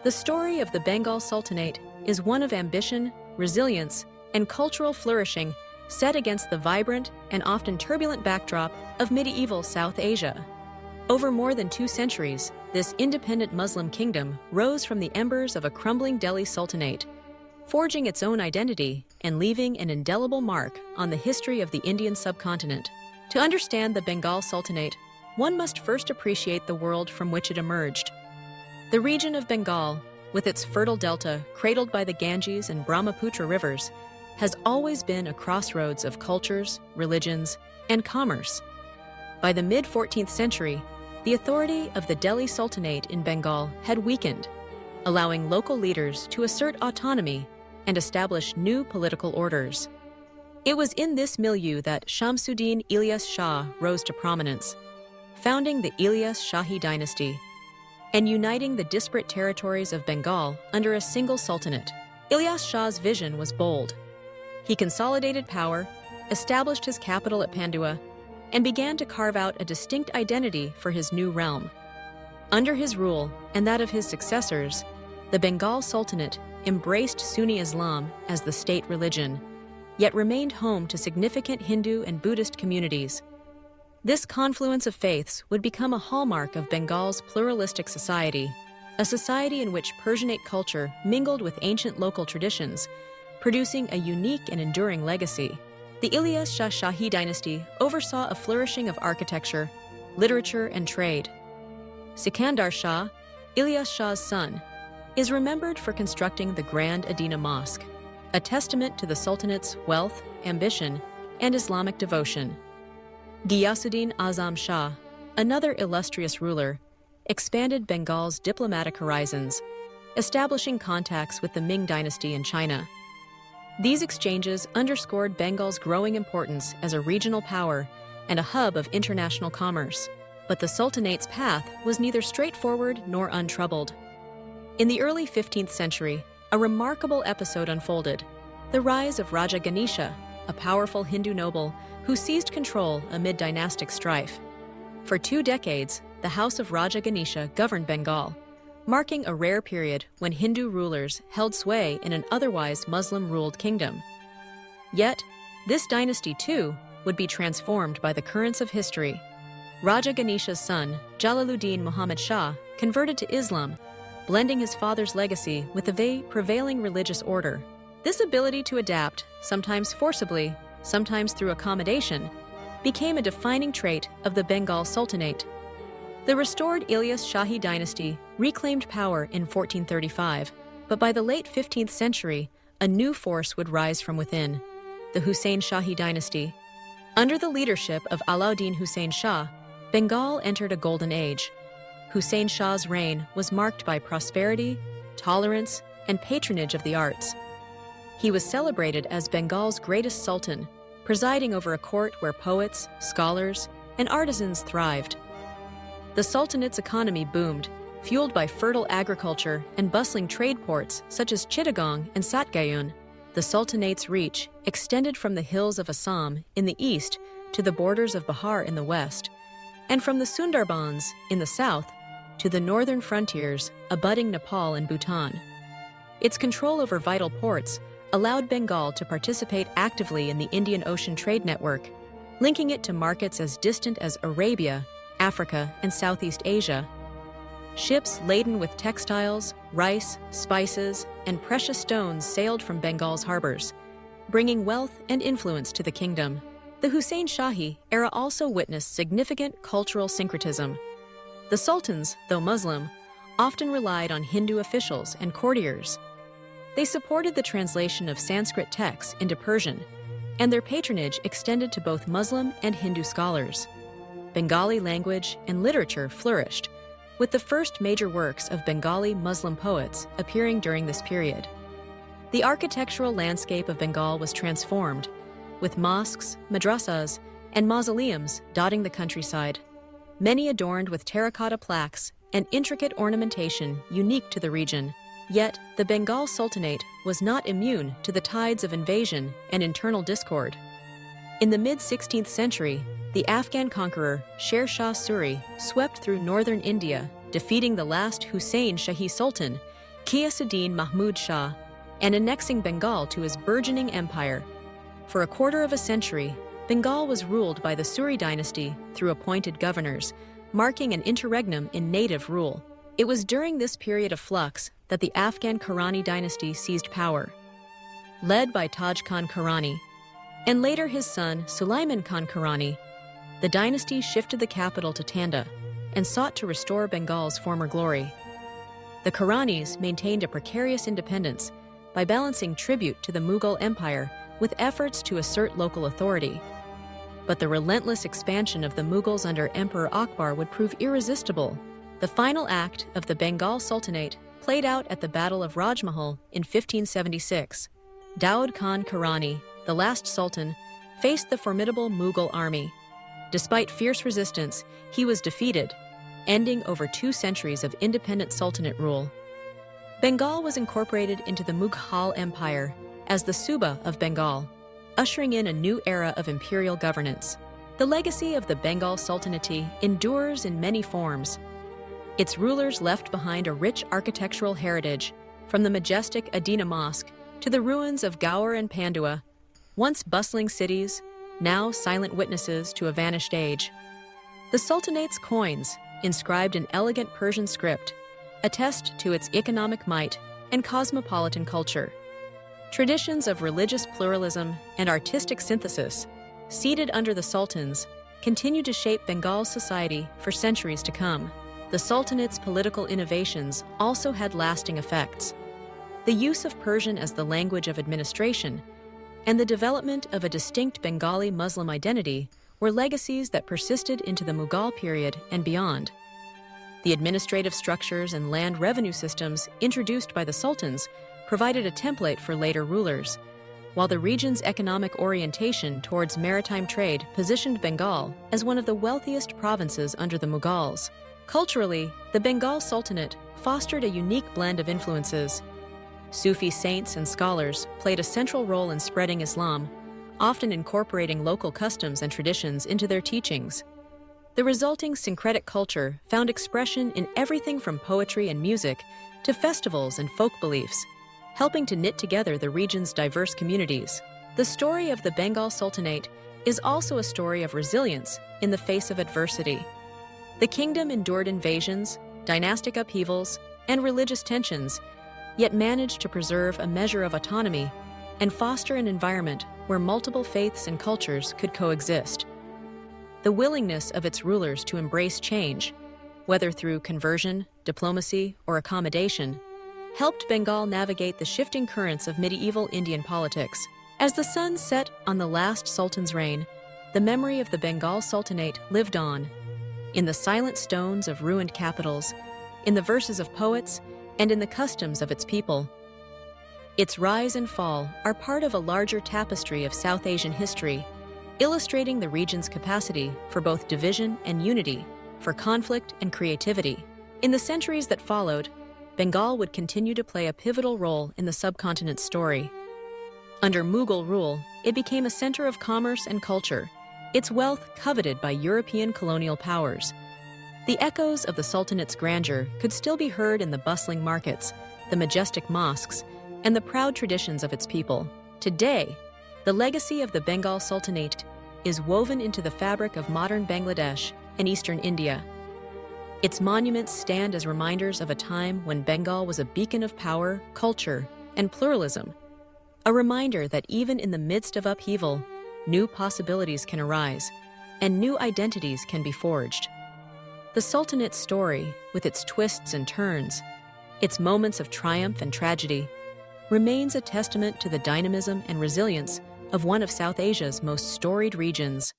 The story of the Bengal Sultanate is one of ambition, resilience, and cultural flourishing set against the vibrant and often turbulent backdrop of medieval South Asia. Over more than 2 centuries, this independent Muslim kingdom rose from the embers of a crumbling Delhi Sultanate, forging its own identity and leaving an indelible mark on the history of the Indian subcontinent. To understand the Bengal Sultanate, one must first appreciate the world from which it emerged. The region of Bengal, with its fertile delta cradled by the Ganges and Brahmaputra rivers, has always been a crossroads of cultures, religions, and commerce. By the mid-14th century, the authority of the Delhi Sultanate in Bengal had weakened, allowing local leaders to assert autonomy and establish new political orders. It was in this milieu that Shamsuddin Ilyas Shah rose to prominence, founding the Ilyas Shahi dynasty and uniting the disparate territories of Bengal under a single sultanate. Ilyas Shah's vision was bold. He consolidated power, established his capital at Pandua, and began to carve out a distinct identity for his new realm. Under his rule and that of his successors, the Bengal Sultanate embraced Sunni Islam as the state religion, yet remained home to significant Hindu and Buddhist communities. This confluence of faiths would become a hallmark of Bengal's pluralistic society, a society in which Persianate culture mingled with ancient local traditions, producing a unique and enduring legacy. The Ilyas Shahi dynasty oversaw a flourishing of architecture, literature, and trade. Sikandar Shah, Ilyas Shah's son, is remembered for constructing the Grand Adina Mosque, a testament to the Sultanate's wealth, ambition, and Islamic devotion. Ghiyasuddin Azam Shah, another illustrious ruler, expanded Bengal's diplomatic horizons, establishing contacts with the Ming dynasty in China. These exchanges underscored Bengal's growing importance as a regional power and a hub of international commerce. But the Sultanate's path was neither straightforward nor untroubled. In the early 15th century, a remarkable episode unfolded: the rise of Raja Ganesha, a powerful Hindu noble who seized control amid dynastic strife. For 2 decades, the house of Raja Ganesha governed Bengal, marking a rare period when Hindu rulers held sway in an otherwise Muslim-ruled kingdom. Yet, this dynasty too would be transformed by the currents of history. Raja Ganesha's son, Jalaluddin Muhammad Shah, converted to Islam, blending his father's legacy with the prevailing religious order. This ability to adapt, sometimes forcibly, sometimes through accommodation, became a defining trait of the Bengal Sultanate. The restored Ilyas Shahi dynasty reclaimed power in 1435, but by the late 15th century, a new force would rise from within: the Hussain Shahi dynasty. Under the leadership of Alauddin Hussain Shah, Bengal entered a golden age. Hussain Shah's reign was marked by prosperity, tolerance, and patronage of the arts. He was celebrated as Bengal's greatest sultan, presiding over a court where poets, scholars, and artisans thrived. The Sultanate's economy boomed, fueled by fertile agriculture and bustling trade ports such as Chittagong and Satgayun. The Sultanate's reach extended from the hills of Assam in the east to the borders of Bihar in the west, and from the Sundarbans in the south to the northern frontiers abutting Nepal and Bhutan. Its control over vital ports allowed Bengal to participate actively in the Indian Ocean trade network, linking it to markets as distant as Arabia, Africa, and Southeast Asia. Ships laden with textiles, rice, spices, and precious stones sailed from Bengal's harbors, bringing wealth and influence to the kingdom. The Hussain Shahi era also witnessed significant cultural syncretism. The sultans, though Muslim, often relied on Hindu officials and courtiers. They supported the translation of Sanskrit texts into Persian, and their patronage extended to both Muslim and Hindu scholars. Bengali language and literature flourished, with the first major works of Bengali Muslim poets appearing during this period. The architectural landscape of Bengal was transformed, with mosques, madrasas, and mausoleums dotting the countryside, many adorned with terracotta plaques and intricate ornamentation unique to the region. Yet, the Bengal Sultanate was not immune to the tides of invasion and internal discord. In the mid-16th century, the Afghan conqueror Sher Shah Suri swept through northern India, defeating the last Hussain Shahi Sultan Ghiyasuddin Mahmud Shah, and annexing Bengal to his burgeoning empire. For a quarter of a century, Bengal was ruled by the Suri dynasty through appointed governors, marking an interregnum in native rule. It was during this period of flux that the Afghan Karrani dynasty seized power. Led by Taj Khan Karrani, and later his son Sulaiman Khan Karrani, the dynasty shifted the capital to Tanda and sought to restore Bengal's former glory. The Karranis maintained a precarious independence by balancing tribute to the Mughal Empire with efforts to assert local authority. But the relentless expansion of the Mughals under Emperor Akbar would prove irresistible. The final act of the Bengal Sultanate played out at the Battle of Rajmahal in 1576. Daud Khan Karrani, the last sultan, faced the formidable Mughal army. Despite fierce resistance, he was defeated, ending over 2 centuries of independent sultanate rule. Bengal was incorporated into the Mughal Empire as the Suba of Bengal, ushering in a new era of imperial governance. The legacy of the Bengal Sultanate endures in many forms. Its rulers left behind a rich architectural heritage, from the majestic Adina Mosque to the ruins of Gaur and Pandua, once bustling cities, now silent witnesses to a vanished age. The Sultanate's coins, inscribed in elegant Persian script, attest to its economic might and cosmopolitan culture. Traditions of religious pluralism and artistic synthesis, seated under the sultans, continue to shape Bengal's society for centuries to come. The Sultanate's political innovations also had lasting effects. The use of Persian as the language of administration and the development of a distinct Bengali Muslim identity were legacies that persisted into the Mughal period and beyond. The administrative structures and land revenue systems introduced by the sultans provided a template for later rulers, while the region's economic orientation towards maritime trade positioned Bengal as one of the wealthiest provinces under the Mughals. Culturally, the Bengal Sultanate fostered a unique blend of influences. Sufi saints and scholars played a central role in spreading Islam, often incorporating local customs and traditions into their teachings. The resulting syncretic culture found expression in everything from poetry and music to festivals and folk beliefs, helping to knit together the region's diverse communities. The story of the Bengal Sultanate is also a story of resilience in the face of adversity. The kingdom endured invasions, dynastic upheavals, and religious tensions, yet managed to preserve a measure of autonomy and foster an environment where multiple faiths and cultures could coexist. The willingness of its rulers to embrace change, whether through conversion, diplomacy, or accommodation, helped Bengal navigate the shifting currents of medieval Indian politics. As the sun set on the last sultan's reign, the memory of the Bengal Sultanate lived on, in the silent stones of ruined capitals, in the verses of poets, and in the customs of its people. Its rise and fall are part of a larger tapestry of South Asian history, illustrating the region's capacity for both division and unity, for conflict and creativity. In the centuries that followed, Bengal would continue to play a pivotal role in the subcontinent's story. Under Mughal rule, it became a center of commerce and culture, its wealth coveted by European colonial powers. The echoes of the Sultanate's grandeur could still be heard in the bustling markets, the majestic mosques, and the proud traditions of its people. Today, the legacy of the Bengal Sultanate is woven into the fabric of modern Bangladesh and eastern India. Its monuments stand as reminders of a time when Bengal was a beacon of power, culture, and pluralism. A reminder that even in the midst of upheaval, new possibilities can arise, and new identities can be forged. The Sultanate's story, with its twists and turns, its moments of triumph and tragedy, remains a testament to the dynamism and resilience of one of South Asia's most storied regions.